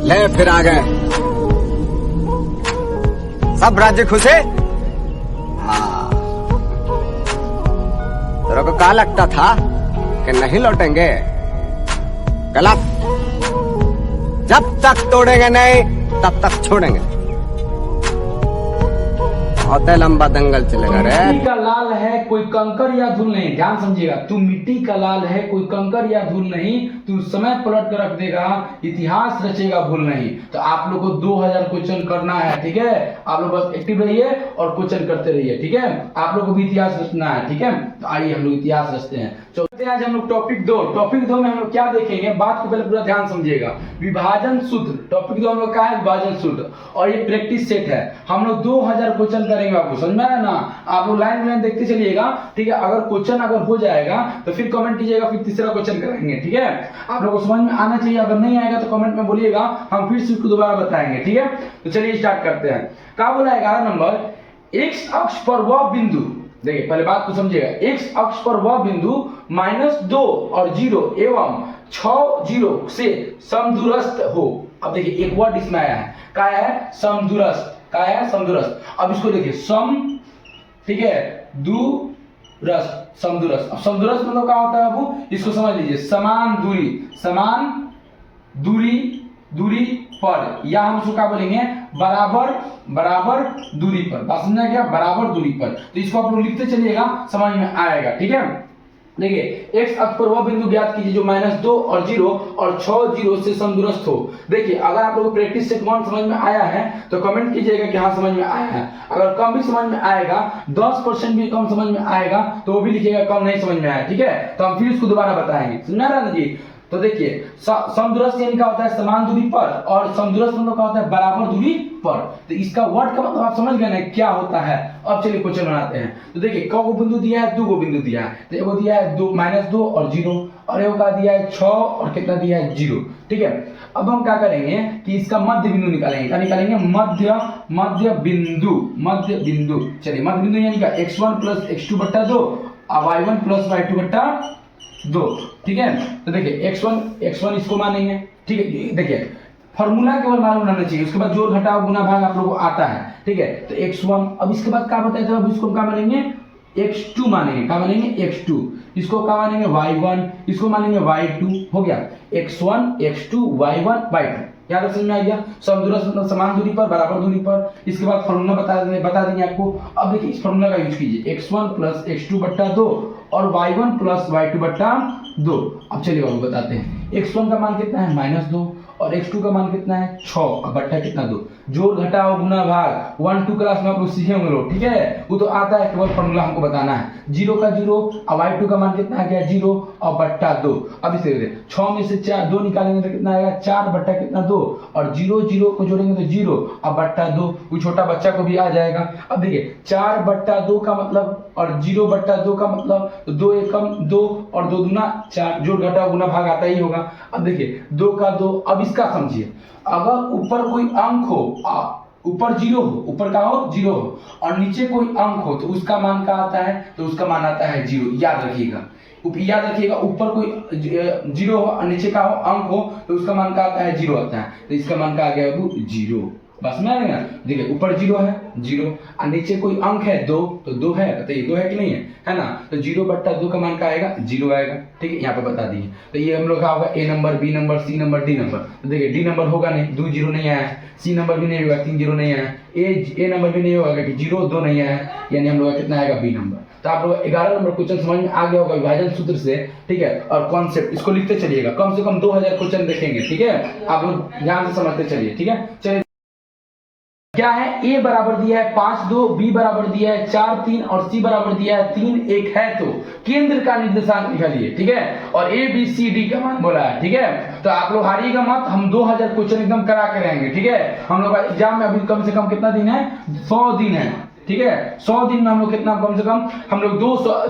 ले फिर आ गए सब राज्य खुश है। हाँ, तेरे को क्या लगता था कि नहीं लौटेंगे? गलत। जब तक तोड़ेंगे नहीं तब तक छोड़ेंगे। बहुत लंबा दंगल चलेगा रे। मिट्टी का लाल है कोई कंकर या धूल नहीं, ध्यान समझिएगा। तू मिट्टी का लाल है कोई कंकर या धूल नहीं, तू समय पलट कर रख देगा, इतिहास रचेगा भूल नहीं। तो आप लोग को 2000 क्वेश्चन करना है, ठीक है। आप लोग बस एक्टिव रहिए और क्वेश्चन करते रहिए, ठीक है। आप लोग को भी इतिहास रचना है, ठीक है। तो आइए हम लोग इतिहास रचते हैं। चलते हैं आज हम लोग टॉपिक 2 में हम लोग क्या देखेंगे, बात को पहले पूरा ध्यान समझिएगा। विभाजन सूत्र, टॉपिक 2 हम लोग का है विभाजन सूत्र, और ये प्रैक्टिस सेट है। हम लोग 2000 क्वेश्चन करेंगे, आपको समझ में आया ना। आप लोग लाइन लाइन देखते चलिएगा, ठीक है। अगर क्वेश्चन अगर हो जाएगा तो फिर कमेंट कीजिएगा, फिर तीसरा क्वेश्चन कराएंगे, ठीक है। आप लोग को समझ में आना चाहिए, अगर नहीं आएगा तो कमेंट में बोलिएगा, हम फिर से उसको दोबारा बताएंगे, ठीक है। तो चलिए स्टार्ट करते हैं। क्या बोला है 11 नंबर, एक्स अक्ष पर वह बिंदु, देखिए पहले बात को समझिएगा। एक्स अक्ष पर वह बिंदु -2 और 0 एवं 6 0 से समदूरस्थ हो। अब देखिए एक वर्ड इसमें आया है, क्या है? समदूरस्थ। क्या है? समदूरस्थ। अब इसको देखिए, सम, ठीक है, दूरस्थ, समदूरस्थ। अब समदूरस्थ मतलब क्या होता है बाबू, इसको समझ लीजिए। समान दूरी, समान दूरी पर, या हम उसको क्या बोलेंगे, बराबर दूरी पर। बात समझना क्या? बराबर दूरी पर। तो इसको आप लोग लिखते चलिएगा, समझ में आएगा, ठीक है। देखिए एक्स अक्ष पर वह बिंदु ज्ञात कीजिए जो -2 और 0 और 6 0 से समदूरस्थ हो। देखिए अगर आप लोगों को प्रैक्टिस सेट 1 समझ में आया है तो कमेंट कीजिएगा कि हाँ समझ में आया है। अगर कम भी समझ में आएगा, 10% भी कम समझ में आएगा तो वो भी लिखिएगा कम नहीं समझ में आया, ठीक है। तो हम फिर इसको दोबारा बताएंगे, समझा रहा ना जी। तो देखिए समदूरस्थ यानी क्या होता है? समान दूरी पर, और समदूरस्थ मतलब क्या होता है? बराबर दूरी पर। तो इसका वर्ड का मतलब आप समझ गए ना क्या होता है। अब चलिए क्वेश्चन बनाते हैं। तो देखिए क को बिंदु दिया है, 2 को बिंदु दिया है। तो एगो दिया है -2 और 0, और एगो का दिया है 6 और कितना दिया है 0, ठीक है। अब हम क्या करेंगे कि इसका मध्य बिंदु निकालेंगे। क्या निकालेंगे? मध्य बिंदु। चलिए मध्य बिंदु यानी क्या? x1 + x2/2 और y1 + y2/2, ठीक है। तो देखिए x1 इसको मानेंगे, ठीक है। देखिए फॉर्मूला केवल मालूम रहना चाहिए, उसके बाद जोड़ घटाव गुना भाग आप लोगों को आता है, ठीक है। तो x1, अब इसके बाद क्या बताया था, अब इसको क्या मानेंगे? x2 मानेंगे। क्या मानेंगे? x2। इसको क्या मानेंगे? y1। इसको मानेंगे y2। हो गया x1 x2 y1 y2। याद समझ में आ गया। समदूरस्थ मतलब समान दूरी पर, बराबर दूरी पर। इसके बाद फॉर्मूला बता देंगे आपको। अब देखिए इस फॉर्मूला का यूज कीजिए, x1 + x2/2 और y1 + y2/2। अब चलिए बाबू बताते हैं। x1 का मान कितना है? -2, और x2 का मान कितना है? 6, और बट्टा कितना? 2। जोड़ घटाओ गुना भाग 1 2 क्लास में आप लोग सीखे होंगे लोग, ठीक है। वो तो आता है, केवल फॉर्मूला हमको बताना है। 0 का 0 और y2 का मान कितना है? 0 और बट्टा 2। अब इसे 6 में से 2 निकालेंगे तो कितना आएगा? 4 बट्टा कितना? 2, और 0 0 को जोड़ेंगे तो 0 और बट्टा 2। वो छोटा बच्चा को भी आ जाएगा। अब देखिए 4/2 का मतलब और 0/2 का मतलब, तो 2 एकम 2 और 2 दूना 4, जोड़ घटाओ गुना भाग आता ही होगा। अब देखिए 2 का 2। अब इसका समझिए, अगर ऊपर कोई अंक हो, ऊपर 0 हो, ऊपर का हो 0 हो, और नीचे कोई अंक हो तो उसका मान क्या आता है? तो उसका मान आता है 0। याद रखिएगा ऊपर कोई 0 हो और नीचे का हो अंक हो तो उसका मान क्या आता है? 0 आता है। तो इसका मान क्या आ गया बाबू? 0। बस में आएगा। देखिए ऊपर 0 है, 0, और नीचे कोई अंक है 2, तो 2 है। बताइए 2 है कि नहीं है ना। तो 0/2 का मान क्या आएगा? 0 आएगा, ठीक है। यहाँ पे बता दिए। तो ये हम लोग का होगा A number, B number, C number, D number. तो देखिए D नंबर होगा नहीं, 2 0 नहीं आया है। C नंबर भी नहीं होगा, 3 0 नहीं आया है। A नंबर भी नहीं होगा क्योंकि 0 2 नहीं आया है, यानी हम लोग का कितना आएगा? B number. तो आप लोग 11 नंबर क्वेश्चन समझ में आ गया होगा विभाजन सूत्र से, ठीक है। और कॉन्सेप्ट इसको लिखते चलिएगा, कम से कम 2000 क्वेश्चन देखेंगे, ठीक है। आप लोग ध्यान से समझते चलिए, ठीक है। चलिए क्या है? A बराबर दिया है 5 2, B बराबर दिया है 4 3 और C बराबर दिया है 3 1 है। तो केंद्र का निर्देशांक निकालिए, ठीक है। और A B C D का मान बोला है, ठीक है। तो आप लोग हारिएगा मत, हम 2000 क्वेश्चन एकदम करा के रहेंगे, ठीक है। हम लोग का एग्जाम में अभी कम से कम कितना दिन है? 100 दिन है, ठीक है। 100 दिन में हम लोग कितना, कम से कम हम लोग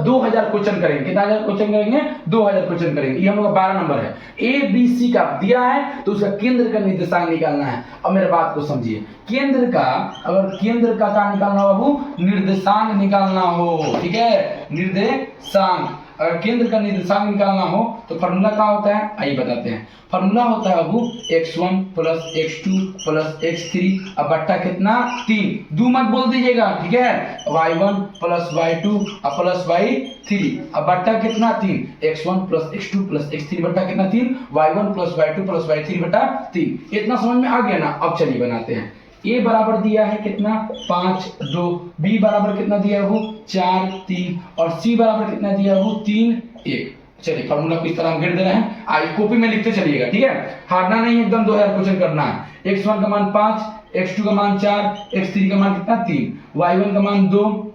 2000 क्वेश्चन करेंगे। कितना हजार क्वेश्चन करेंगे? 2000 क्वेश्चन करेंगे। ये हम लोग का 12 नंबर है। A B C का दिया है तो उसका केंद्र का निर्देशांक निकालना है। अब मेरे बात को समझिए, केंद्र का, अगर केंद्र का क्या निकालना हो बाबू? निर्देशांक निकालना हो, ठीक है। निर्देशांक। अगर केंद्र का निर्देशांक निकालना हो तो फॉर्मूला क्या होता है, आइए बताते हैं। फॉर्मूला होता है बाबू x1 plus x2 plus x3 अब बट्टा कितना 3, दो मत बोल दीजिएगा, ठीक है। y1 plus y2 plus y3 अब बट्टा कितना 3, x1 plus x2 plus x3 बट्टा कितना 3, y1 plus y2 plus y3 बट्टा 3। इतना समझ में आ गया ना। अब चलिए बनाते हैं। a बराबर दिया है कितना 5 2, b बराबर कितना दिया है वो 4 3 और c बराबर कितना दिया है वो 3 1। चलिए फॉर्मूला को इस तरह हम घेर दे रहे हैं, आज कॉपी में लिखते चलिएगा, ठीक है। हारना नहीं, एकदम 2000 क्वेश्चन करना है। x1 का मान 5, x2 का मान 4, x3 का मान कितना 3, y1 का मान 2,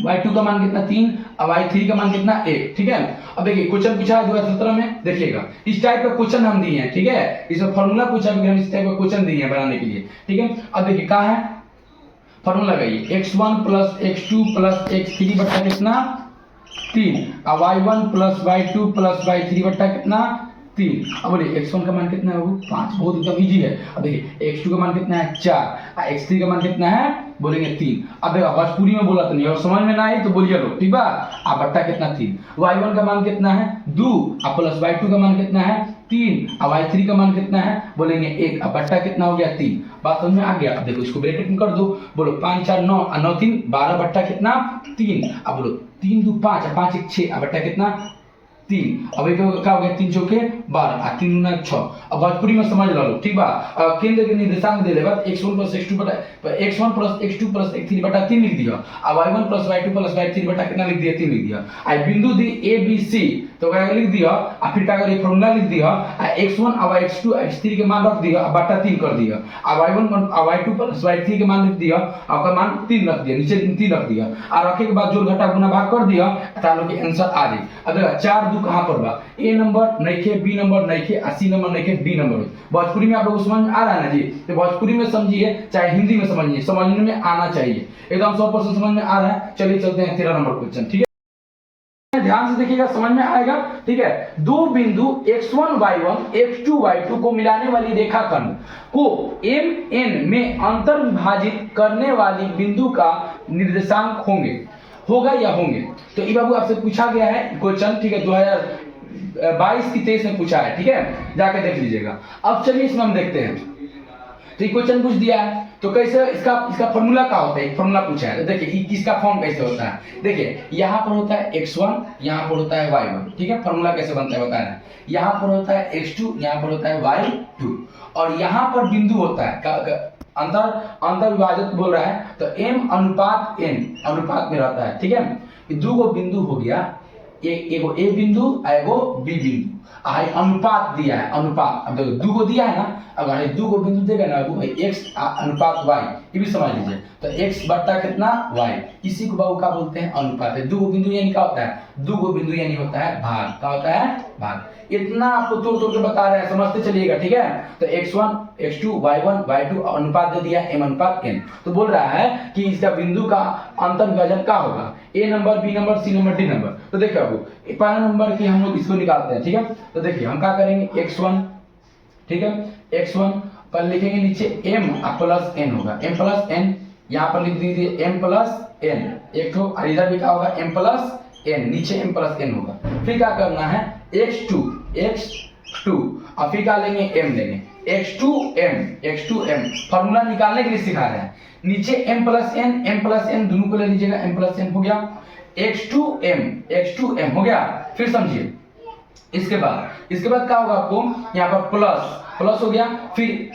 y2 का मान कितना 3 और y3 का मान कितना 1, ठीक है। अब देखिए क्वेश्चन पूछा है 2017 में, देखिएगा इस टाइप का क्वेश्चन हम दिए हैं, ठीक है। इसमें फॉर्मूला पूछा है, हम इस टाइप का क्वेश्चन दिए हैं बनाने के लिए, ठीक है। अब देखिए क्या है फॉर्मूला लगाइए, x1 plus x2 plus x3 बट्टा कितना 3 और y1 plus y2 plus y3 बट्टा कितना 3। अब बोलिए x1 का मान कितना है वो 5, बहुत एकदम इजी है। अब देखिए x2 का मान कितना है 4 और x3 का मान कितना है बोलेंगे 3। अब देखो भोजपुरी में बोला तो नहीं, और समझ में ना आई तो बोलिए लो, ठीक बा। अब बट्टा कितना 3, y1 का मान कितना है 2 और प्लस y2 का मान कितना है 3 और y3 का मान कितना है बोलेंगे 1 और बट्टा कितना हो गया 3। बात समझ में आ गया। अब देखो इसको ब्रैकेट में कर दो, बोलो 5 4 9 और 9 3 12 बट्टा कितना 3। अब बोलो 3 2 5 और 5 1 6 और बट्टा कितना 3। अब एक क्या हो गया 3 चौके 12 और 3 गुना 6। अब भोजपुरी में समझ लो, ठीक बा। केंद्र के निर्देशांक दे लेबा x1 प्लस x2 बटा x1 plus x2 plus x3 बटा 3 लिख दिया और y1 plus y2 plus y3 बटा कितना लिख दिया 3 लिख दिया। आ बिंदु दी a b c तो क्या लिख दिया और फिर क्या करिए फॉर्मूला लिख दिया x1 और x2 x3 के मान रख दिया और बटा 3 कर दिया और y1 और y2 प्लस y3 के मान लिख दिया और का मान 3 रख दिया, नीचे 3 रख दिया और रखे के बाद जोड़ घटा गुना भाग कर दिया तालो के आंसर आ जाए। अब देखो 4 2 कहां पर बा, ए नंबर नहीं के, बी नंबर नहीं के, सी नंबर नहीं के, डी नंबर। भोजपुरी में आप लोग समझ में आ रहा है ना जी। तो भोजपुरी में समझिए चाहे हिंदी में समझिए, समझने में आना चाहिए, एकदम 100% समझ में आ रहा है। चलिए चलते हैं 13 नंबर क्वेश्चन, ठीक है। ध्यान से देखिएगा समझ में आएगा, ठीक है। दो बिंदु x1 y1 x2 y2 को मिलाने वाली रेखाखंड को mn में अंतर विभाजित करने वाली बिंदु का निर्देशांक होगा या होंगे। तो ये बाबू आपसे पूछा गया है क्वेश्चन, ठीक है, 2022 की 23 में पूछा है, ठीक है, जाके देख लीजिएगा। अब चलिए इसमें हम देखते हैं। तो क्वेश्चन पूछ दिया है तो कैसे इसका फॉर्मूला क्या होता है, फॉर्मूला पूछा है। तो देखिए किसका फॉर्म कैसे होता है। देखिए यहाँ पर होता है x1, यहाँ पर होता है y1, ठीक है। फॉर्मूला कैसे बनता है बता रहे हैं। यहाँ पर होता है x2, यहाँ पर होता है y2 और यहाँ पर बिंदु होता है अंतर विभाजक बोल रहा है तो m अनुपात n अनुपात में रहता है, ठीक है। दो गो बिंदु हो गया, एगो ए बिंदु एगो बी बिंदु, आई अनुपात दिया है, अनुपात। अब देखो दो गो दिया है ना, अगर दो गो बिंदु देगा ना वो x अनुपात y, ये भी समझ लीजिए। तो x बट्टा कितना y, इसी को बाबू क्या बोलते हैं अनुपात है। दो गो बिंदु यानी क्या होता है, दो गो बिंदु यानी होता है भाग, क्या होता है भाग। इतना आपको तोड़ तोड़ के बता रहे हैं, समझते चलिएगा, ठीक है। तो x1 x2 y1 y2 अनुपात दे दिया m अनुपात n। तो बोल रहा है कि इसका बिंदु का अंतर विभाजन क्या होगा, a number b number c number d number. तो देखिए बाबू पहला नंबर की हम लोग इसको निकालते हैं, ठीक है। तो देखिए हम क्या करेंगे x1, ठीक है, x1 पर लिखेंगे नीचे m प्लस n होगा, m प्लस n यहाँ पर लिख दीजिए m प्लस n एक तो, और इधर भी क्या होगा m प्लस n, नीचे m प्लस n होगा। फिर क्या करना है x2 और फिर क्या लेंगे m लेंगे, x2m फॉर्मूला निकालने के लिए सिखा रहे हैं। नीचे m प्लस n दोनों को ले लीजिएगा, m प्लस n हो गया, x2m हो गया। फिर समझिए इसके बाद क्या होगा आपको यहाँ पर प्लस हो गया, फिर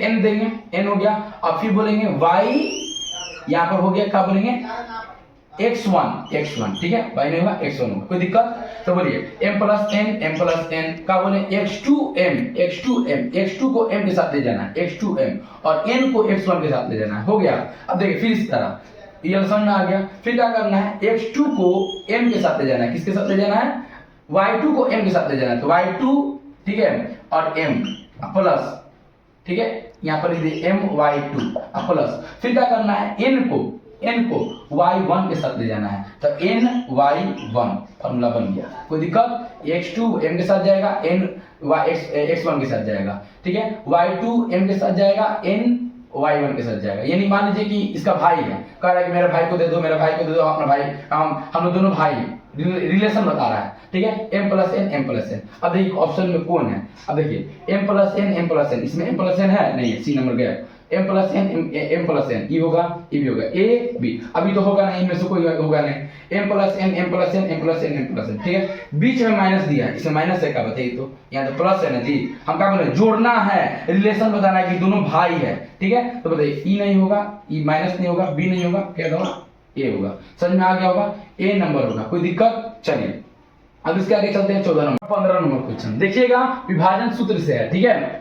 n देंगे, n हो गया और फिर बोलेंगे y, यहाँ पर हो गया क्या बोलेंगे x1, ठीक है, y नहीं होगा x1 होगा, कोई दिक्कत। तो बोलिए m प्लस n क्या बोले x2 को m के साथ ले जाना है, x2m और n को x1 के साथ ले जाना है, हो गया। अब देखिए फिर इस तरह ये समझ में आ गया। फिर क्या करना है x2 को m के साथ ले जाना है, किसके साथ ले जाना है y2 को m के साथ ले जाना है। तो y2 ठीक है और m प्लस, ठीक है, यहाँ पर लिखिए m y2 प्लस। फिर क्या करना है n को y1 के साथ ले जाना है, तो n y1 फॉर्मूला बन गया, कोई दिक्कत। x2 m के साथ जाएगा, n x1 के साथ जाएगा, ठीक है, y2 m के साथ जाएगा, n y1 के साथ जाएगा। यानी मान लीजिए कि इसका भाई है, कह रहा है कि मेरे भाई को दे दो, मेरे भाई को दे दो, अपना भाई, हम लोग दोनों भाई हैं, रिलेशन बता रहा है, ठीक है, m प्लस n। अब देखिए ऑप्शन में कौन है, अब देखिए m प्लस n, इसमें m प्लस n है नहीं है, सी नंबर गया, m प्लस n, ये होगा, ये भी होगा, a b, अभी तो होगा नहीं, इनमें से कोई होगा नहीं, m प्लस n, ठीक है, बीच में माइनस दिया है, इसमें माइनस है, क्या बताइए, तो यहाँ तो प्लस है ना जी, हम क्या बोले, जोड़ना है, रिलेशन बताना है कि दोनों भाई है, ठीक है, तो बताइए e नहीं होगा, e माइनस नहीं होगा, b नहीं होगा, क्या होगा, a होगा, समझ में आ गया होगा, a नंबर होगा, कोई दिक्कत, चलिए अब इसके आगे चलते हैं 14 नंबर 15 नंबर क्वेश्चन, देखिएगा विभाजन सूत्र से है, ठीक है,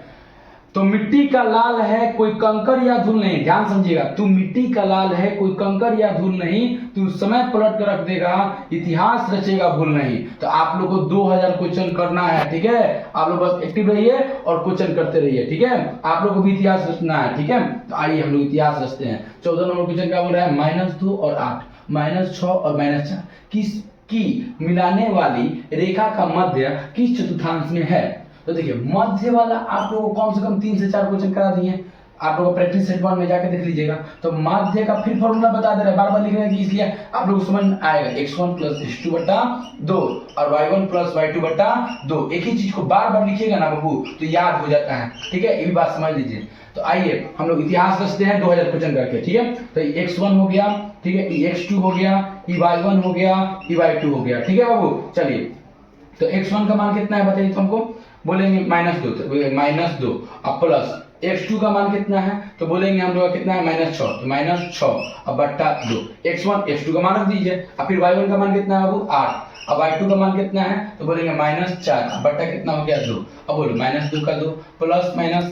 तो मिट्टी का लाल है कोई कंकर या धूल नहीं, ध्यान समझिएगा, तू मिट्टी का लाल है कोई कंकर या धूल नहीं, तू समय पलट कर रख देगा इतिहास रचेगा भूल नहीं। तो आप लोग को 2000 क्वेश्चन करना है, ठीक है, आप लोग बस एक्टिव रहिए और क्वेश्चन करते रहिए, ठीक है, आप लोग को भी इतिहास रचना है, ठीक है, तो आइए हम लोग इतिहास रचते हैं। 14 नंबर क्वेश्चन क्या बोल रहा है, -2 और 8, -6 और -4 किस की मिलाने वाली रेखा का मध्य किस चतुर्थांश में है। तो देखिए मध्य वाला आप लोगों को कम से कम 3 से 4 क्वेश्चन करा दिए, आप लोगों को प्रैक्टिस सेट 1 में जाके देख लीजिएगा। तो मध्य का फिर फॉर्मूला बता दे रहे हैं, बार बार लिख रहे हैं कि इसलिए आप लोग समझ में आएगा, x1 + x2 बटा 2 और y1 + y2 बटा 2, एक ही चीज को बार बार लिखिएगा ना बाबू तो याद हो जाता है, ठीक है, ये भी बात समझ लीजिए। तो आइए हम लोग इतिहास रचते हैं 2000 क्वेश्चन करके, ठीक है, तो x1 हो गया, ठीक है, x2 हो गया, y1 हो गया, y2 हो गया, ठीक है बाबू। चलिए तो x1 का मान कितना है बताइए, तो हमको बोलेंगे -2, -2 और प्लस x2 का मान कितना है, तो बोलेंगे हम लोग कितना है, -6, तो -6 और बट्टा 2, x1 x2 का मान रख दीजिए, और फिर y1 का मान कितना है बाबू 8, अब y2 का मान कितना है, तो बोलेंगे -4 बट्टा कितना हो गया 2, अब बोलो -2 का 2 प्लस माइनस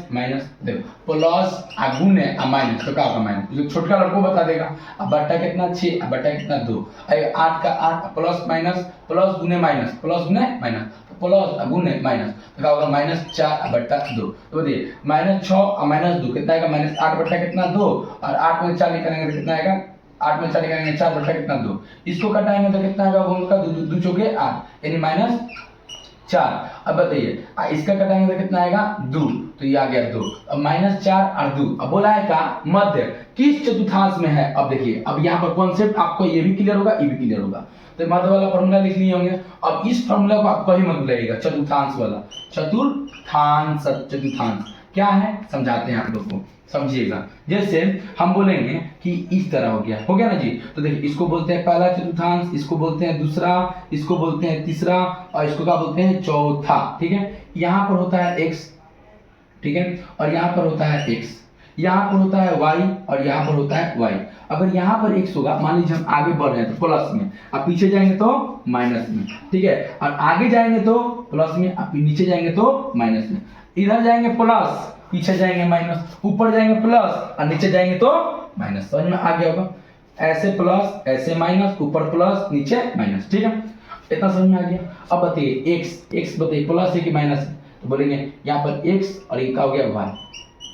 देखो प्लस गुण है माइनस, तो क्या होगा माइनस, छोटका लड़को बता देगा, अब बट्टा कितना 6 अब बट्टा कितना 2, 8 का 8 प्लस माइनस प्लस गुने माइनस प्लस गुने माइनस प्लस गुने माइनस, तो क्या होगा -4 बट्टा 2, तो देखिए -6 और -2 कितना आएगा, -8 बट्टा कितना 2, और 8 में 4 निकालेंगे तो कितना आएगा, 8 में 4 निकालेंगे 4 बट्टा कितना 2, इसको घटाएंगे तो कितना आएगा, उनका 2 चौके 8 यानी -4। अब बताइए इसका घटाएंगे तो कितना आएगा 2, तो ये आ गया 2, अब -4 और 2, अब बोला है का मध्य किस चतुर्थांश में है। अब देखिए अब यहाँ पर कॉन्सेप्ट आपको ये भी क्लियर होगा, ये भी क्लियर होगा, तो मध्य वाला फॉर्मूला लिख लिए होंगे। अब इस फॉर्मूला को आप कहीं मत भूलिएगा, चतुर्थांश वाला, चतुर्थांश क्या है समझाते हैं आप लोग को, समझिएगा। जैसे हम बोलेंगे कि इस तरह हो गया ना जी, तो देखिए इसको बोलते हैं पहला चतुर्थांश, इसको बोलते हैं दूसरा, इसको बोलते हैं तीसरा, और इसको क्या बोलते हैं चौथा, ठीक है। यहाँ पर होता है x, ठीक है, और यहाँ पर होता है x, यहाँ पर होता है y और यहाँ पर होता है y। अगर यहाँ पर x होगा, मान लीजिए हम आगे बढ़ रहे हैं तो प्लस में, अब पीछे जाएंगे तो माइनस में, ठीक है, और आगे जाएंगे तो प्लस में, अब नीचे जाएंगे तो माइनस में, इधर जाएंगे प्लस, पीछे जाएंगे माइनस, ऊपर जाएंगे प्लस और नीचे जाएंगे तो माइनस, समझ में आ गया होगा, ऐसे प्लस ऐसे माइनस, ऊपर प्लस नीचे माइनस, ठीक है, इतना समझ में आ गया। अब बताइए x बताइए प्लस है कि माइनस है, तो बोलेंगे यहाँ पर x और ये क्या हो गया y,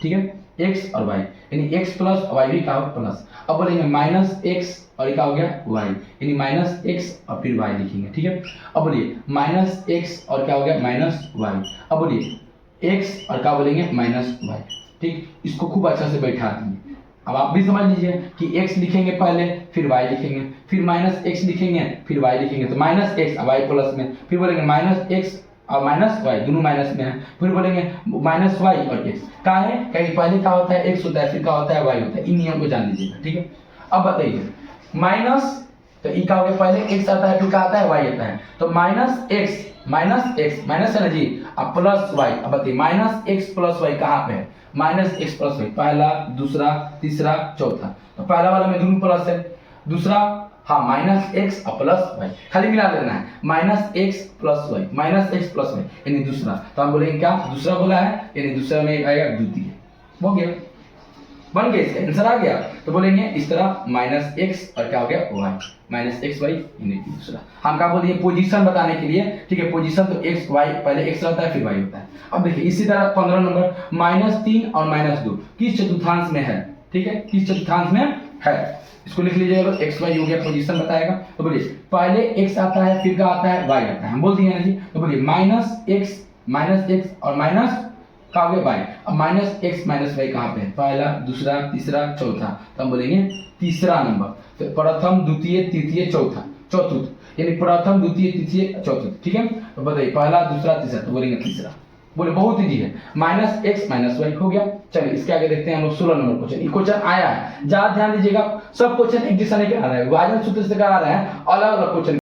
ठीक है, x और y यानी x प्लस y भी क्या होगा प्लस। अब बोलेंगे -x और ये क्या हो गया y यानी -x और फिर y लिखेंगे, ठीक है। अब बोलिए -x और क्या हो गया -y, अब बोलिए x और क्या बोलेंगे -y, ठीक, इसको खूब अच्छा से बैठा दिए। अब आप भी समझ लीजिए कि x लिखेंगे पहले, फिर y लिखेंगे, फिर -x लिखेंगे, फिर y लिखेंगे, तो -x और y प्लस में, फिर बोलेंगे -x और -y दोनों माइनस में है, फिर बोलेंगे -y और x, क्या है कहीं पहले क्या होता है x होता है, फिर क्या होता है y होता है, इन नियम को जान लीजिएगा, ठीक है। अब बताइए माइनस, तो ई का हो गया पहले x आता है, फिर क्या आता है y आता है, तो -x माइनस है ना जी, अब प्लस y, अब बताइए -x प्लस y कहाँ पे है, -x प्लस y पहला दूसरा तीसरा चौथा, तो पहला वाला में दोनों प्लस है, दूसरा हाँ -x और प्लस y, खाली मिला लेना है -x प्लस y यानी दूसरा, तो हम बोलेंगे क्या दूसरा बोला है यानी दूसरा में आएगा द्वितीय, हो गया बन गया, इसका आंसर आ गया। तो बोलेंगे इस तरह -x और क्या हो गया y, -xy यानी दूसरा। हम क्या बोलिए पोजीशन बताने के लिए, ठीक है, पोजीशन तो x y पहले x रहता है फिर y होता है। अब देखिए इसी तरह 15 नंबर -3 और -2 किस चतुर्थांश में है, ठीक है, किस चतुर्थांश में है, इसको लिख लीजिएगा, x y हो गया पोजीशन बताएगा। तो बोलिए पहले x आता है फिर क्या आता है y आता है, हम बोल दिए ना जी, तो बोलिए -x और कहा गया वाई। अब माइनस एक्स माइनस वाई कहाँ पे है, पहला दूसरा तीसरा चौथा, तो हम बोलेंगे तीसरा नंबर। तो प्रथम द्वितीय तृतीय चौथा चतुर्थ, यानी प्रथम द्वितीय तृतीय चतुर्थ, ठीक है। तो बताइए पहला दूसरा तीसरा, तो बोलेंगे तीसरा। बोले बहुत इजी है, माइनस एक्स माइनस वाई हो गया। चलिए इसके आगे देखते हैं हम लोग 16 नंबर क्वेश्चन। ये क्वेश्चन आया है, ज्यादा ध्यान दीजिएगा, सब क्वेश्चन एक जैसा नहीं आ रहा है, विभाजन सूत्र से करा रहे हैं, अलग अलग क्वेश्चन।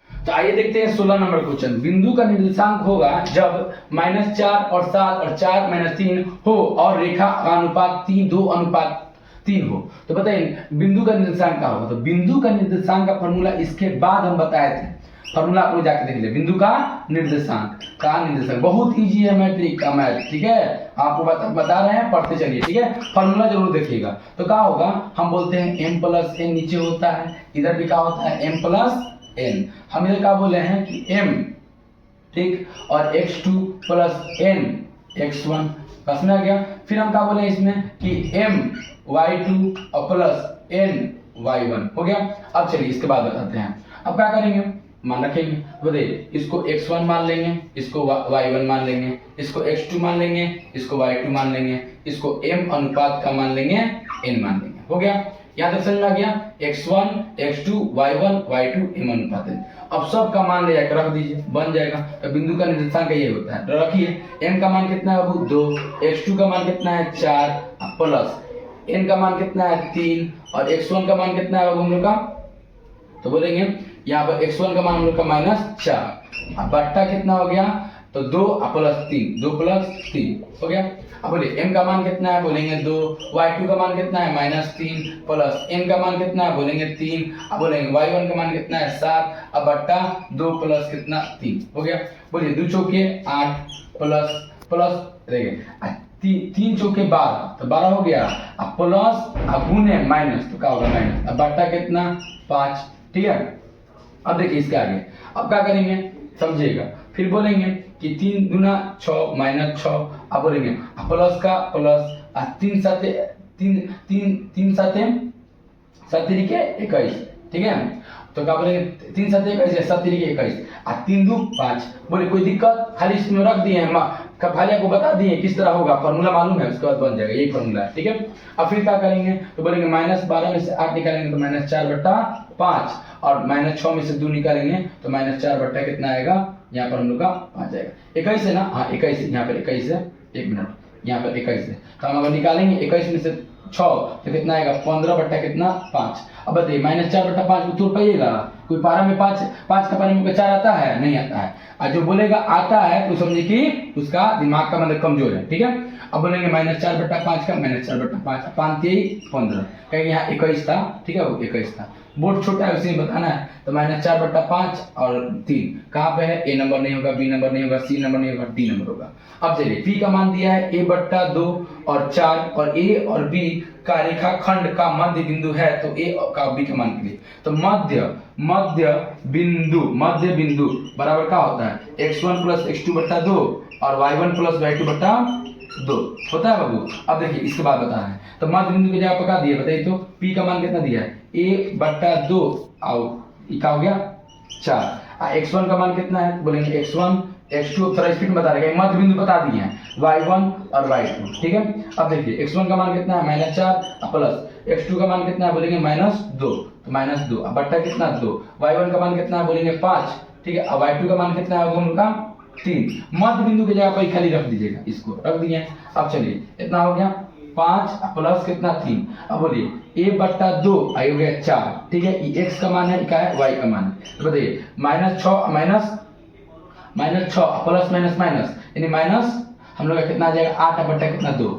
तो आइए देखते हैं 16 नंबर क्वेश्चन। बिंदु का निर्देशांक होगा जब -4 और 7 और 4 -3 हो और रेखा का अनुपात 2:3 हो। तो बताइए बिंदु का निर्देशांक क्या होगा। तो बिंदु का निर्देशांक का फॉर्मूला इसके बाद हम बताए थे, फॉर्मूला आप लोग जाके देख ले। बिंदु का निर्देशांक बहुत इजी है, मैट्रिक का मैथ, ठीक है, आपको बता रहे हैं, पढ़ते चलिए, ठीक है। फॉर्मूला जरूर देखिएगा। तो क्या होगा, हम बोलते हैं m + n नीचे होता है, इधर भी क्या होता है m + n। हम इधर क्या बोले हैं कि m, ठीक, और x2 + n x1, बस में आ गया। फिर हम क्या बोले हैं इसमें कि m y2 और प्लस n y1 हो गया। अब चलिए इसके बाद बताते हैं। अब क्या करेंगे, मान रखेंगे, बताइए इसको x1 मान लेंगे, इसको y1 मान लेंगे, इसको x2 मान लेंगे, इसको y2 मान लेंगे, इसको m अनुपात का मान लेंगे, n मान लेंगे, हो गया। यहाँ तक समझ में आ गया, x1 x2 y1 y2 m अनुपात n। अब सब का मान ले जाकर रख दीजिए, बन जाएगा। तो बिंदु का निर्देशांक ये होता है, रखिए m का मान कितना है बाबू 2, x2 का मान कितना है 4 प्लस n का मान कितना है 3 और x1 का मान कितना है बाबू हम लोग का, तो बोलेंगे यहाँ पर x1 का मान हम लोग का -4, अब बट्टा कितना हो गया, तो 2 + 3, 2 + 3 हो गया। अब बोलिए m का मान कितना है, बोलेंगे 2, y2 का मान कितना है -3 प्लस n का मान कितना है, बोलेंगे 3, अब बोलेंगे y1 का मान कितना है 7, अब बट्टा 2 प्लस कितना 3 हो गया। बोलिए 2 चौके 8 प्लस देखिए 3 चौके 12, तो 12 हो गया, अब प्लस अब गुने माइनस, तो क्या होगा माइनस, अब बट्टा कितना 5, ठीक है। अब देखिए इसके आगे, अब क्या करेंगे समझिएगा, फिर बोलेंगे कि 3 दूना 6 -6, अब बोलेंगे प्लस का प्लस 3 7 के 21, ठीक है। तो क्या बोलेंगे 3 7 21 7 के 21 और 3 2 5। बोले कोई दिक्कत, खाली इसमें रख दिए हैं, खाली आपको बता दिए किस तरह होगा, फॉर्मूला मालूम है, उसके बाद बन जाएगा, यही फॉर्मूला है, ठीक है। अब फिर क्या करेंगे, तो बोलेंगे -12 में से 8 निकालेंगे तो -4/5 और -6 में से 2 निकालेंगे तो -4 कितना आएगा, यहाँ पर हम लोग का आ जाएगा 21 है ना, हाँ 21, यहाँ पर 21 है, 1 मिनट, यहाँ पर 21 है। तो हम अगर निकालेंगे 21 में से 6 तो कितना आएगा 15 कितना 5। अब बताइए -4/5 को तोड़ पाइएगा, कोई पारा में 5 का पारा में 4 आता है, नहीं आता है। और जो बोलेगा आता है तो समझिए कि उसका दिमाग का मतलब कमजोर है, ठीक है। अब बोलेंगे -4/5 का -4/5 5 3 15, कहेंगे यहाँ 21 था, ठीक है, वो 21 था, बोर्ड छोटा है उसी में बताना है। तो -4/5 और 3 कहाँ पे है, ए नंबर नहीं होगा, बी नंबर नहीं होगा, सी नंबर नहीं होगा, डी नंबर होगा। अब चलिए पी का मान दिया है a/2 और 4 और ए और बी का रेखाखंड का मध्य बिंदु है, तो ए का बी का मान के लिए, तो मध्य बिंदु बराबर क्या होता है, x1 + x2/2 और y1 + y2/2 होता है बाबू। अब देखिए इसके बाद बता रहे हैं, तो मध्य बिंदु की जगह पका दिए, बताइए तो p का मान कितना दिया है, a/2 और क्या हो गया 4, x1 का मान कितना है, बोलेंगे x1 x2 थोड़ा स्पीड में बता देगा, मध्य बिंदु बता दिए हैं y1 और y2, ठीक है। अब देखिए x1 का मान कितना है -4 प्लस x2 का मान कितना है, बोलेंगे -2, तो -2 अब बट्टा कितना 2, y1 का मान कितना है, बोलेंगे 5, ठीक है। अब y2 का मान कितना है उनका 3, मध्य बिंदु की जगह पर खाली रख दीजिएगा, इसको रख दिए। अब चलिए इतना हो गया 5 प्लस कितना 3, अब बोलिए a/2 आई हो गया 4, ठीक है, ये x का मान है, क्या है y का मान है। तो बताइए -6 प्लस माइनस यानी माइनस हम लोग का कितना आ जाएगा 8 कितना 2,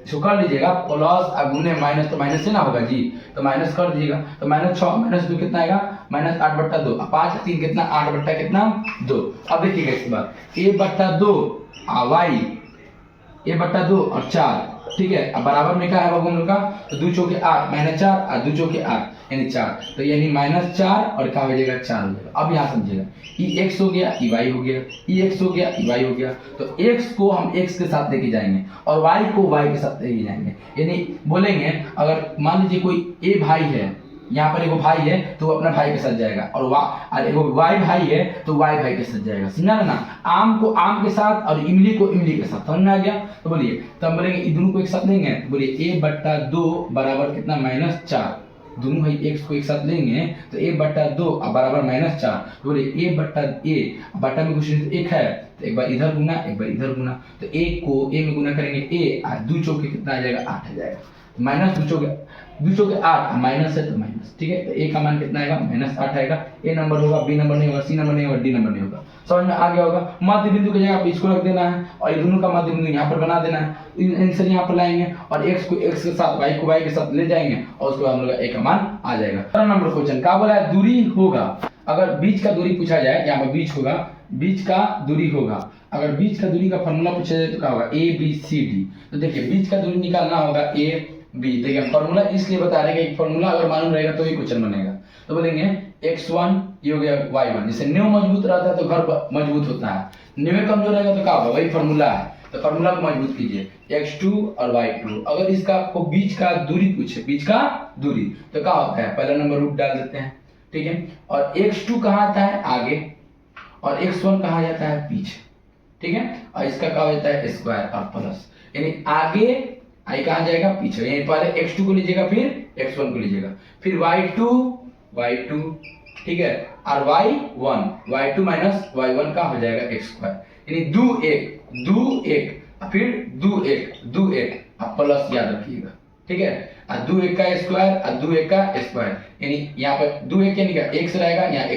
इसको कर लीजिएगा, प्लस और गुने माइनस, तो माइनस से ना होगा जी, तो माइनस कर दीजिएगा, तो -6 -2 कितना आएगा -8/2, 5 3 कितना 8 कितना 2। अब देखिएगा इसके बाद a/2 y a/2 और 4, ठीक है। अब बराबर में क्या है बाबू हम लोग का, तो 2 चौके 8 -4 और 2 चौके 8 यानी 4, तो यानी -4 और क्या हो जाएगा 4 हो जाएगा। अब यहाँ समझिएगा ये x हो गया, ये y हो गया, ये x हो गया, ये y हो गया, तो x को हम x के साथ लेके जाएंगे और y को y के साथ लेके जाएंगे। यानी बोलेंगे अगर मान लीजिए कोई a भाई है, यहाँ पर एगो भाई है तो वो अपना भाई के साथ जाएगा, और एगो वाई भाई है तो वाई भाई के साथ जाएगा, समझा ना। आम को आम के साथ और इमली को इमली के साथ, समझ में आ गया। तो बोलिए, तो हम बोलेंगे इन दोनों को एक साथ लेंगे, तो बोलिए a/2 बराबर कितना, -4। दोनों भाई x को एक साथ लेंगे तो a/2 बराबर -4। तो बोलिए a बटा में कुछ एक है तो एक बार इधर गुना एक बार इधर गुना, तो a को a में गुना करेंगे a, 2 चौके कितना आ जाएगा, 8 आ जाएगा। -2 चौके 8, माइनस है तो माइनस, ठीक है। तो a का मान कितना आएगा, -8 आएगा। a नंबर होगा, b नंबर नहीं होगा, c नंबर नहीं होगा, d नंबर नहीं होगा। समझ में आ गया होगा। मध्य बिंदु की जगह पे इसको रख देना है और ये दोनों का मध्य बिंदु यहाँ पर बना देना है। आंसर यहाँ पर लाएंगे और x को x के साथ y को y के साथ ले जाएंगे और उसके बाद हम लोग a का मान आ जाएगा। 3 नंबर क्वेश्चन क्या बोला है, दूरी होगा, अगर बीच का दूरी पूछा जाए, यहाँ पर बीच होगा, बीच का दूरी होगा, अगर बीच का दूरी का फॉर्मूला पूछा जाए तो क्या होगा, a b c d। तो देखिए बीच का दूरी निकालना होगा a b, देखिए फॉर्मूला इसलिए बता रहे हैं कि फॉर्मूला अगर मालूम रहेगा तो ही क्वेश्चन बनेगा। तो बोलेंगे x1 ये हो गया y1, जैसे नींव मजबूत रहता है तो घर मजबूत होता है, नींव कमजोर रहेगा तो क्या होगा, वही फॉर्मूला है। तो फॉर्मूला को मजबूत कीजिए, x2 और y2। अगर इसका आपको बीच का दूरी पूछे, बीच का दूरी, तो क्या होता है, पहला नंबर रूट डाल देते हैं, ठीक है। और x2 कहाँ आता है, आगे, और x1 कहाँ जाता है, पीछे, ठीक है। और इसका क्या हो जाता है, स्क्वायर और प्लस, यानी आगे आई कहाँ जाएगा, पीछे। यहीं पहले x2 को लीजिएगा फिर x1 को लीजिएगा, फिर y2, ठीक है, और y2 माइनस y1 का हो जाएगा x2, यानी 2 1 फिर 2 1 आप प्लस याद रखिएगा, ठीक है। और 2 1 का स्क्वायर और 2 1 का स्क्वायर, यानी यहाँ पर 2 1 यानी क्या, x रहेगा, यहाँ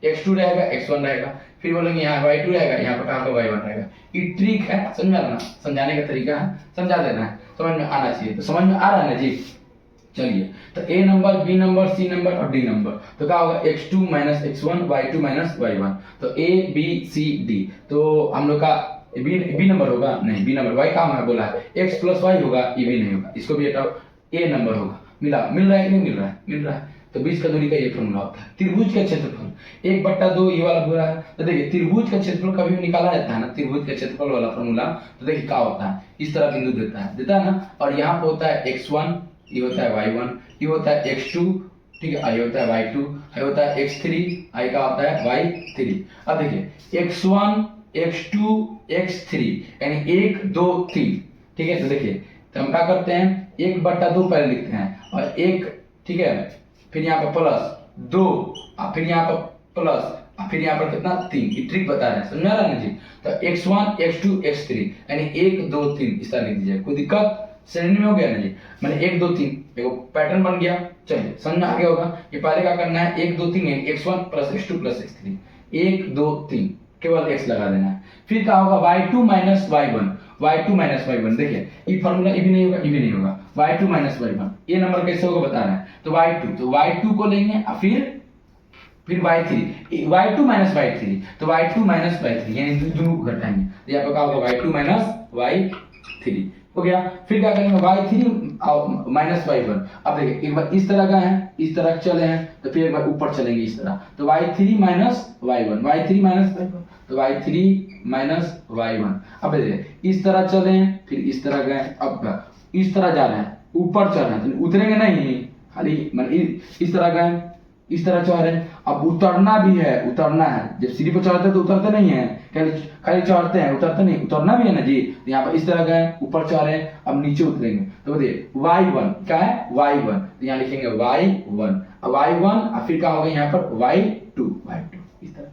x2 रहेगा, x1 रहेगा, फिर बोलेंगे यहाँ y2 रहेगा, यहाँ पर कहाँ y1 रहेगा। ये ट्रिक है, समझ में, समझाने का तरीका है, समझा देना है, समझ में आना चाहिए। तो समझ में आ रहा है ना जी। चलिए, तो a number, b number, c number और d नंबर, तो क्या होगा, x2 minus x1, y2 minus y1। तो a b c d, तो हम लोग का b नंबर होगा, नहीं b नंबर, y का हमारा बोला है, x प्लस y होगा, ये भी नहीं होगा, इसको भी हटाओ, a नंबर होगा। मिल रहा है कि नहीं मिल रहा है, मिल रहा है। तो बीच का दूरी का ये फॉर्मूला होता है। त्रिभुज का क्षेत्रफल 1/2 ये वाला बोला है, तो देखिए त्रिभुज का क्षेत्रफल कभी भी निकाला जाता है ना, त्रिभुज का क्षेत्रफल वाला फॉर्मूला, तो देखिए क्या होता है, इस तरह बिंदु देता है ना, और यहाँ पे होता है x1, ये होता है y1, ये होता है x2, ठीक है, ये होता है y2, ये होता है x3, आई का होता है y3। अब देखिए x1 x2 x3 यानी 1 2 3, ठीक है। तो देखिए, तो हम क्या करते हैं, 1/2 पहले लिखते हैं और 1, ठीक है, फिर यहाँ पर प्लस 2 और फिर यहाँ पर प्लस और फिर यहाँ पर कितना 3, ये ट्रिक बता रहे हैं, समझ आ रहा है ना जी। तो x1 x2 x3 यानी 1 2 3 इस तरह लिख दीजिए, कोई दिक्कत, श्रेणी में हो गया ना जी, मैंने 1 2 3 देखो पैटर्न बन गया। चलिए समझ में आ गया होगा। ये पहले क्या करना है, 1 2 3 x1 plus x2 plus x3, 1 2 3 केवल x लगा देना है। फिर क्या होगा, y2 माइनस y1, देखिए ये फॉर्मूला ये भी नहीं होगा, ये भी नहीं होगा, y2 माइनस y1, ये नंबर कैसे होगा बता रहे हैं। तो y2 को लेंगे और फिर y2 माइनस y3, तो y2 माइनस y3 यानी दोनों को घटाएंगे, तो यहाँ पर क्या होगा, y2 माइनस y3 हो गया। फिर क्या करेंगे, y3 माइनस y1। अब देखिए एक बार इस तरह का है, इस तरह चले हैं, तो फिर एक बार ऊपर चलेंगे इस तरह, तो y3 माइनस y1, तो y3 माइनस y1। अब देखिए इस तरह चले हैं, फिर इस तरह गए, अब इस तरह जा रहे हैं, ऊपर चल रहे हैं, तो उतरेंगे नहीं, खाली इस तरह गए, इस तरह चढ़ रहे हैं। अब उतरना भी है, उतरना है, जब सीढ़ी पर चढ़ते हैं तो उतरते नहीं है, खाली चढ़ते हैं, उतरते नहीं, उतरना भी है ना जी। तो यहाँ पर इस तरह गए, ऊपर चढ़ रहे हैं, अब नीचे उतरेंगे, तो बताइए y1 क्या है, y1, तो यहाँ लिखेंगे y1, अब y1 और फिर क्या होगा यहाँ पर y2 इस तरह।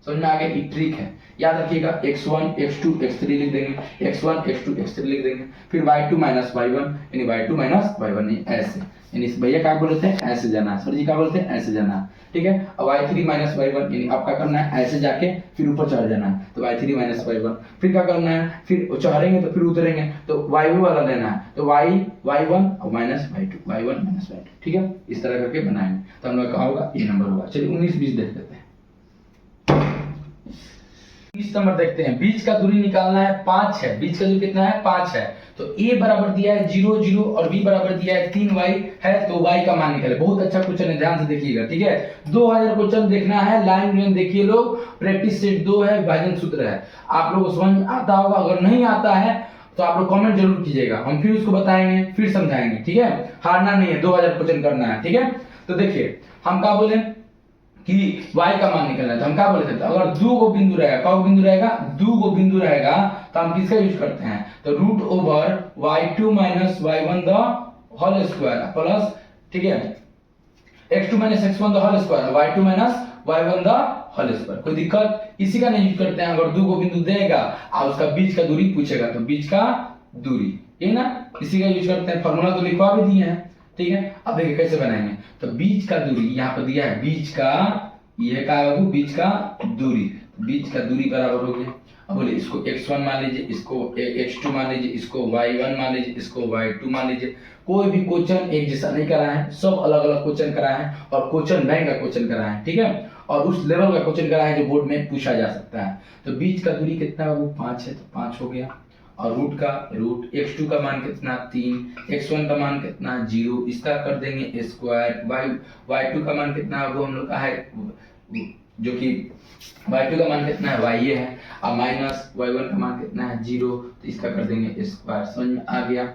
समझ में आ गया, ये ट्रिक है, याद रखिएगा। x1 x2 x3 लिख देंगे, x1 x2 x3 लिख देंगे, फिर y2 माइनस y1 यानी y2 माइनस y1 नहीं, ऐसे, यानी इस भैया क्या बोलते हैं, ऐसे जाना है, सर जी क्या बोलते हैं, ऐसे जाना है, ठीक है। अब y3 माइनस y1 यानी आप क्या करना है, ऐसे जाके फिर ऊपर चढ़ जाना है, तो y3 माइनस y1। फिर क्या करना है, फिर चढ़ेंगे तो फिर उतरेंगे, तो y वाला लेना है, तो y1 और minus y2, y1 minus y2, ठीक है, इस तरह करके बनाएंगे, तो हम लोग क्या होगा, ये नंबर होगा। चलिए 19 20 देख लेते हैं। 20 नंबर देखते हैं, बीच का दूरी निकालना है 5 है, बीच का दूरी कितना है, 5 है। तो a बराबर दिया है 0 0 और b बराबर दिया है 3y है, तो y का मान निकाले। बहुत अच्छा क्वेश्चन है, ध्यान से देखिएगा, ठीक है। 2000 क्वेश्चन देखना है, लाइन में देखिए लोग, प्रैक्टिस सेट 2 है, विभाजन सूत्र है, आप लोग समझ में आता होगा। अगर नहीं आता है तो आप लोग कमेंट जरूर कीजिएगा, हम फिर उसको बताएंगे, फिर समझाएंगे, ठीक है। हारना नहीं है, 2000 क्वेश्चन करना है, ठीक है। तो देखिए हम क्या बोले कि y का मान निकलना है, तो हम क्या बोले थे, तो अगर दो गो बिंदु रहेगा, कौ बिंदु रहेगा, दो गो बिंदु रहेगा, तो हम किसका यूज करते हैं, तो root over y2 minus y1 the whole square plus, ठीक है, x2 minus x1 the whole square, y2 minus y1 the whole square. कोई दिक्कत, इसी का नहीं यूज करते हैं। अगर दो गो बिंदु देगा और उसका बीच का दूरी पूछेगा, तो बीच का दूरी, ये ना, इसी का यूज करते हैं। फॉर्मूला तो लिखवा भी दिए हैं, ठीक है। अब देखिए कैसे बनाएंगे, तो बीच का दूरी यहाँ पर दिया है, बीच का, ये क्या है, बीच का दूरी, बीच का दूरी बराबर हो गया। अब बोले इसको x1 मान लीजिए, इसको x2 मान लीजिए, इसको y1 मान लीजिए, इसको y2 मान लीजिए। कोई भी क्वेश्चन एक जैसा नहीं कराए हैं, सब अलग अलग क्वेश्चन कराए हैं, और क्वेश्चन बैंक का क्वेश्चन कराए हैं, ठीक है, और उस लेवल का क्वेश्चन कराए हैं जो बोर्ड में पूछा जा सकता है। तो बीच का दूरी कितना है, वो 5 है, तो 5 हो गया। और रूट x2 का मान कितना 3, x1 का मान कितना 0, इसका कर देंगे स्क्वायर, y2 का मान कितना है, वो हम लोग का है, जो कि y2 का मान कितना है y ये है, और माइनस y1 का मान कितना है 0, तो इसका कर देंगे स्क्वायर। समझ में आ गया।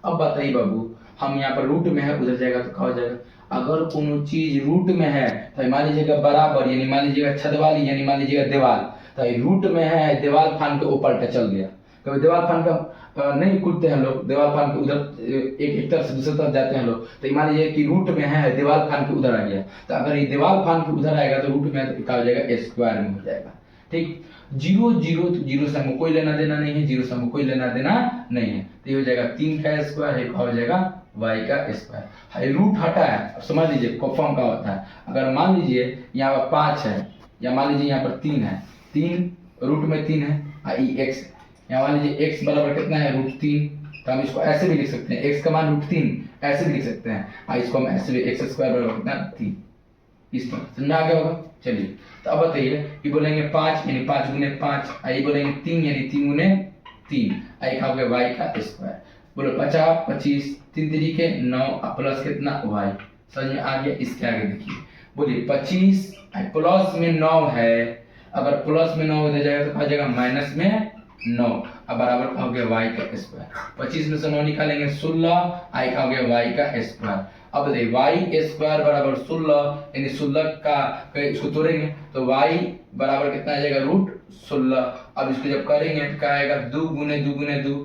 अब बताइए बाबू, हम यहाँ पर रूट में है, उधर जाएगा तो क्या हो जाएगा, अगर कोनो चीज रूट में है तो मान लीजिएगा बराबर, यानी मान लीजिएगा छत वाली, यानी मान लीजिएगा दीवार, तो रूट में है, दीवार फान के ऊपर का चल गया। कभी दीवार फान का नहीं कूदते हैं लोग, दीवार फान के उधर एक तरफ से दूसरी तरफ जाते हैं लोग, तो मान लीजिए कि रूट में है, दीवार फान के उधर आ गया, तो अगर ये दीवार फान के उधर आएगा तो रूट में तो क्या हो जाएगा, स्क्वायर में हो जाएगा। ठीक, 0 0 तो 0 से हमको कोई लेना देना नहीं है, 0 से हमको कोई लेना देना नहीं है, तो ये हो जाएगा 3 का स्क्वायर है, हो जाएगा y का स्क्वायर। हाई रूट हटा है, अब समझ लीजिए फॉर्म का होता है। अगर मान लीजिए यहाँ पर 5 है, या मान लीजिए यहाँ पर 3 है, 3 रूट में 3 है, x, यहाँ मान लीजिए x बराबर कितना है, √3, तो हम इसको ऐसे भी लिख सकते हैं, x का मान √3 ऐसे भी लिख सकते हैं, इसको हम ऐसे भी x स्क्वायर बराबर कितना 3, इस पर समझ आ गया होगा। चलिए, तो अब बताइए, ये बोलेंगे 5 यानी 5 गुने 5, ये बोलेंगे 3 यानी 3 गुने 3, आई हो गया y का स्क्वायर। बोलो 50 25 3 तरीके 9 प्लस कितना y, समझ में आ गया। इसके आगे देखिए, बोलिए 25 प्लस में 9 है, अगर प्लस में 9 हो जाएगा तो कहा जाएगा माइनस में 9, अब बराबर का हो गया y का स्क्वायर। 25 में से 9 निकालेंगे 16, आई का हो गया y का स्क्वायर। अब देखिए y स्क्वायर बराबर 16, यानी 16 का इसको तोड़ेंगे तो y बराबर कितना आ जाएगा, √16। अब इसको जब करेंगे तो क्या आएगा, 2 गुने 2 गुने 2,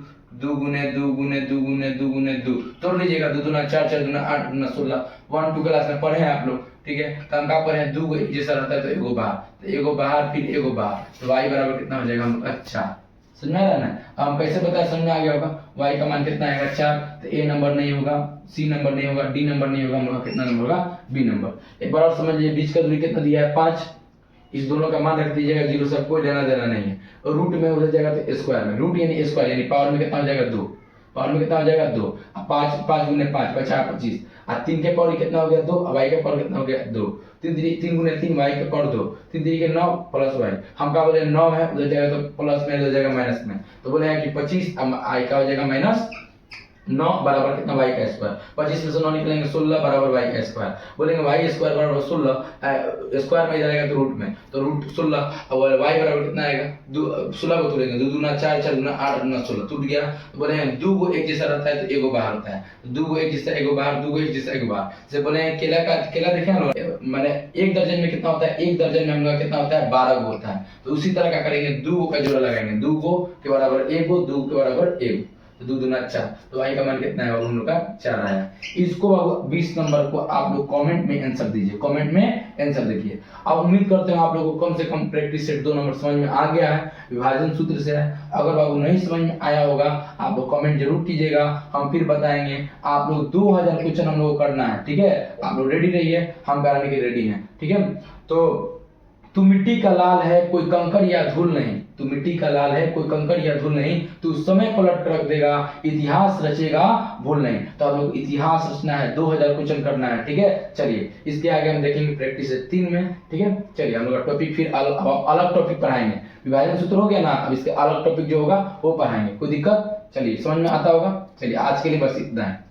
2 गुने 2 गुने 2 गुने 2 गुने 2, तोड़ लीजिएगा, 2 दूना 4, 4 दूना 8, 2 16, 1 2 क्लास में पढ़े हैं आप लोग, ठीक है। तो हम क्या पढ़े हैं, 2 एक जैसा रहता है तो एगो बाहर, तो एगो बाहर फिर एगो बाहर, तो y बराबर कितना हो जाएगा, अच्छा समझ में आ रहा है ना। हम कैसे बताया, समझ में आ गया होगा। y का मान कितना आएगा 4, तो a नंबर नहीं होगा, c नंबर नहीं होगा, d नंबर नहीं होगा, हम लोग कितना नंबर होगा, b नंबर। एक बार और समझ लीजिए, बीच का दूरी कितना दिया है 5, इस दोनों का मान रख दीजिएगा 0 से, कोई लेना देना नहीं है। और रूट में उधर जाएगा तो स्क्वायर में, रूट यानी स्क्वायर यानी पावर में कितना हो जाएगा 2, पावर में कितना हो जाएगा 2, 5 गुने 5 50 25, और 3 के पावर कितना हो गया 2, y का पावर कितना हो गया 2, 3 गुने 3 y का पावर 2, 3 3 के 9 प्लस y, हम क्या बोले 9 है, उधर जाएगा तो प्लस में, उधर जाएगा माइनस में, तो बोले हैं कि 25 i का हो जाएगा माइनस 9 बराबर कितना y का स्क्वायर। 25 में से 9 निकलेंगे 16 बराबर y का स्क्वायर। बोलेंगे y स्क्वायर बराबर 16, स्क्वायर में इधर आएगा तो रूट में, तो √16, और y बराबर कितना आएगा, 16 को तोड़ेंगे, 2 दूना 4, 4 दूना 8, 8 दूना 16, टूट गया। तो बोलेंगे 2 को एक जैसा रहता है तो एगो बाहर होता है, तो 2 को एक जैसा एगो बाहर, 2 को एक जैसा एगो बाहर। जैसे बोलेंगे केला देखे ना, माने एक दर्जन में कितना होता है, एक दर्जन में हम लोग कितना होता है 12 गो होता है, तो उसी तरह का करेंगे, 2 का जोड़ा लगाएंगे, 2 को के बराबर 1 गो, 2 के बराबर 1, तो 2 दूना 4, तो y का मान कितना है, हम लोग का 4 आया। इसको 20 नंबर को आप लोग कमेंट में आंसर दीजिए, कमेंट में आंसर देखिए। अब उम्मीद करते हैं आप लोगों को कम से कम प्रैक्टिस सेट 2 नंबर समझ में आ गया है, विभाजन सूत्र से है। अगर बाबू नहीं समझ में आया होगा, आप लोग कमेंट जरूर कीजिएगा, हम फिर बताएंगे। आप लोग 2000 क्वेश्चन हम लोग को करना है, ठीक है, आप लोग रेडी रहिए, हम कराने के रेडी हैं, ठीक है। तो तू मिट्टी का लाल है, कोई कंकड़ या धूल नहीं, तू मिट्टी का लाल है, कोई कंकड़ या धूल नहीं, तू समय पलट कर रख देगा, इतिहास रचेगा भूल नहीं। तो आप लोग इतिहास रचना है, 2000 क्वेश्चन करना है, ठीक है। चलिए, इसके आगे हम देखेंगे प्रैक्टिस 3 में, ठीक है। चलिए, हम लोग टॉपिक फिर अलग टॉपिक पढ़ाएंगे, विभाजन सूत्र हो गया ना, अब इसके अलग टॉपिक जो होगा वो पढ़ाएंगे, कोई दिक्कत, चलिए समझ में आता होगा। चलिए, आज के लिए बस इतना है।